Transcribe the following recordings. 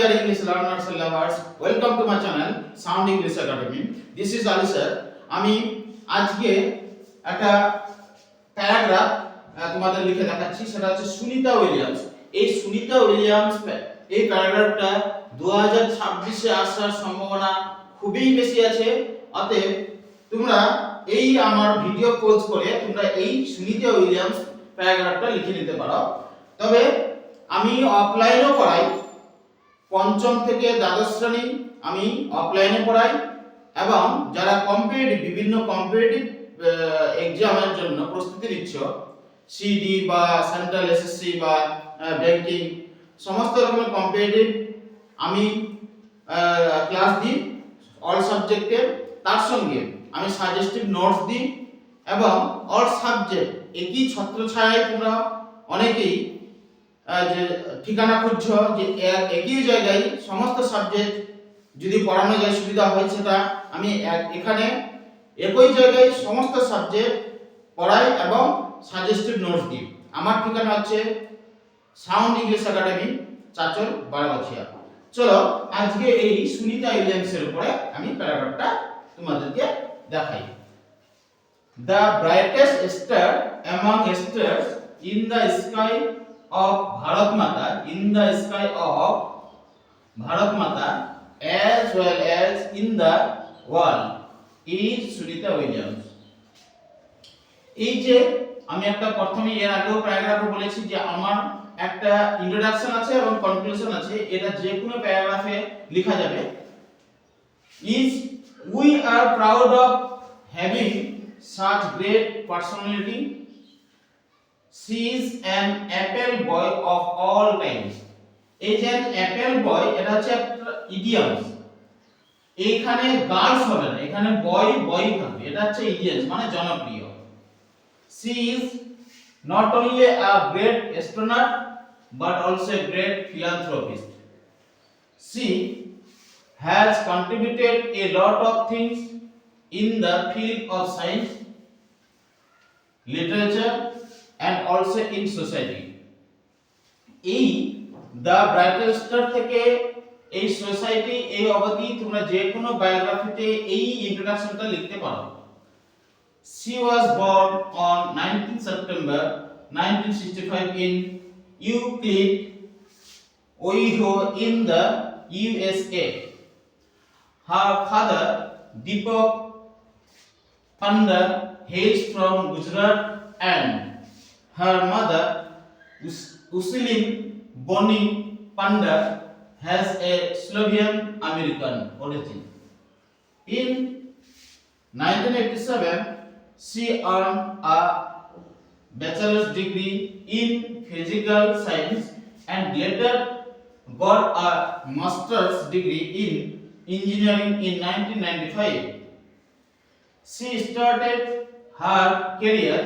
dear English learners and lovers, welcome to my channel Sound English Academy. This is Ali sir. আমি আজকে একটা paragraph তোমাদের লিখে দেখাচ্ছি, সেটা হচ্ছে সুনিতা উইলিয়ামস। এই সুনিতা উইলিয়ামস এই প্যারাগ্রাফটা 2026 এ আসার সম্ভাবনা খুবই বেশি আছে। অতএব তোমরা এই আমার ভিডিও পজ করে তোমরা এই সুনিতা উইলিয়ামস প্যারাগ্রাফটা লিখে নিতে পারো। তবে আমি অফলাইনও পড়াই, পঞ্চম থেকে দ্বাদশ শ্রেণী আমি অফলাইনে পড়াই, এবং যারা বিভিন্ন কম্পিটিটিভ এক্সামের জন্য প্রস্তুতি নিচ্ছ, সিডি বা সেন্ট্রাল এসএসসি বা ব্যাংকিং, সমস্ত রকমের কম্পিটিটিভ আমি ক্লাস দিই অল সাবজেক্টের। তার সঙ্গে আমি সাজেস্টিভ নোটস দিই, এবং অল সাবজেক্ট একই ছত্রছায়ায় তোমরা অনেকেই যে ঠিকানা খুঁজছ যে একই জায়গায় সমস্ত সাবজেক্ট যদি পড়ানো যায় সুবিধা হয়, সেটা আমি এখানে একই জায়গায় সমস্ত সাবজেক্ট পড়াই এবং সাজেস্টিভ নোটস দিই। আমার ঠিকানা হচ্ছে সাউন্ড ইংলিশ একাডেমি, চাচল, বারাগাছিয়া। চলো আজকে এই সুনিতা উইলিয়ামসের উপরে আমি প্যারাগ্রাফটা তোমাদেরকে দেখাই। The brightest star among stars in the sky of Bharat Mata, as well as in the world is Sunita Williams. এই যে আমি একটা প্রথমে এর আগেও প্যারাগ্রাফে বলেছি যে আমার একটা ইন্ট্রোডাকশন আছে এবং কনক্লুশন আছে, এটা যে কোনো প্যারাগ্রাফে লেখা যাবে। We are proud of having such great personality. She is an apple boy of all times. এই যে apple boy, এটা হচ্ছে একটা ইডিয়ামস। এইখানে গার্লস হবে না, এখানে বয় থাকবে, এটা হচ্ছে ইডিয়ামস মানে জনপ্রিয়। She is not only a great astronaut but also a great philanthropist. She has contributed a lot of things in the field of science, literature and also in society. এই the brightest star থেকে এই society এই অবধি তোমরা যে কোনো বায়োগ্রাফিতে এই ইন্ট্রোডাকশনটা লিখতে পারো। She was born on 19 September 1965 in Euclid, Ohio in the USA. Her father Deepak Panda hails from Gujarat and her mother Usilim Boni Panda has a Slovenian American origin. In 1987, she earned a bachelor's degree in physical science and later got a master's degree in engineering in 1995. She started her career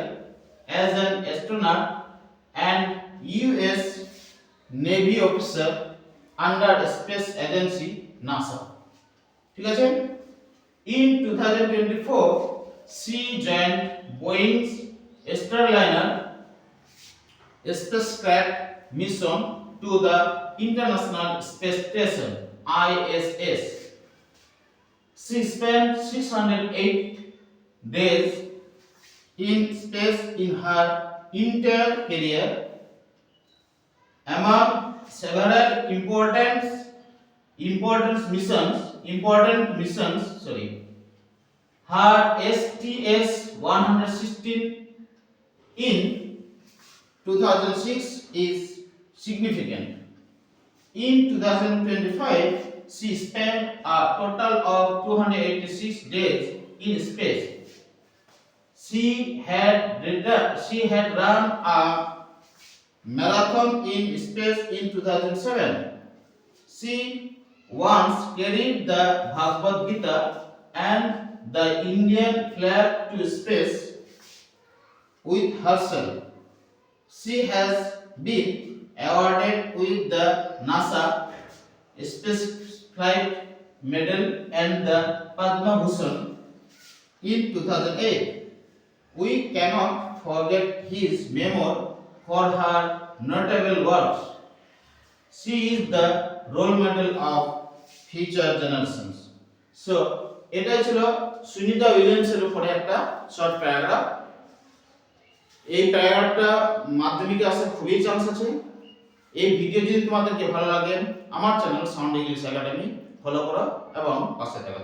as an astronaut and US Navy officer under Space Agency NASA. ঠিক আছে? In 2024, she joined Boeing's Starliner spacecraft mission to the International Space Station (ISS). She spent 608 days in space in her entire career. Among several important missions, her STS-116 in 2006 is significant. In 2025, she spent a total of 286 days in space. She had run a marathon in space in 2007. She once carried the Bhagavad Gita and the Indian flag to space with herself. She has been awarded with the NASA Space Flight Medal and the Padma Bhushan in 2008. We cannot forget his memory for her notable works. She is the role model of future generations. So এটাই ছিল সুনিতা উইলিয়ামসের উপরে একটা short paragraph. এই প্যারাগ্রাফটা মাধ্যমিকে আসার খুবই chance আছে। এই ভিডিও যদি তোমাদেরকে ভালো লাগে আমার channel sound English academy follow করো এবং পাশে থাকো।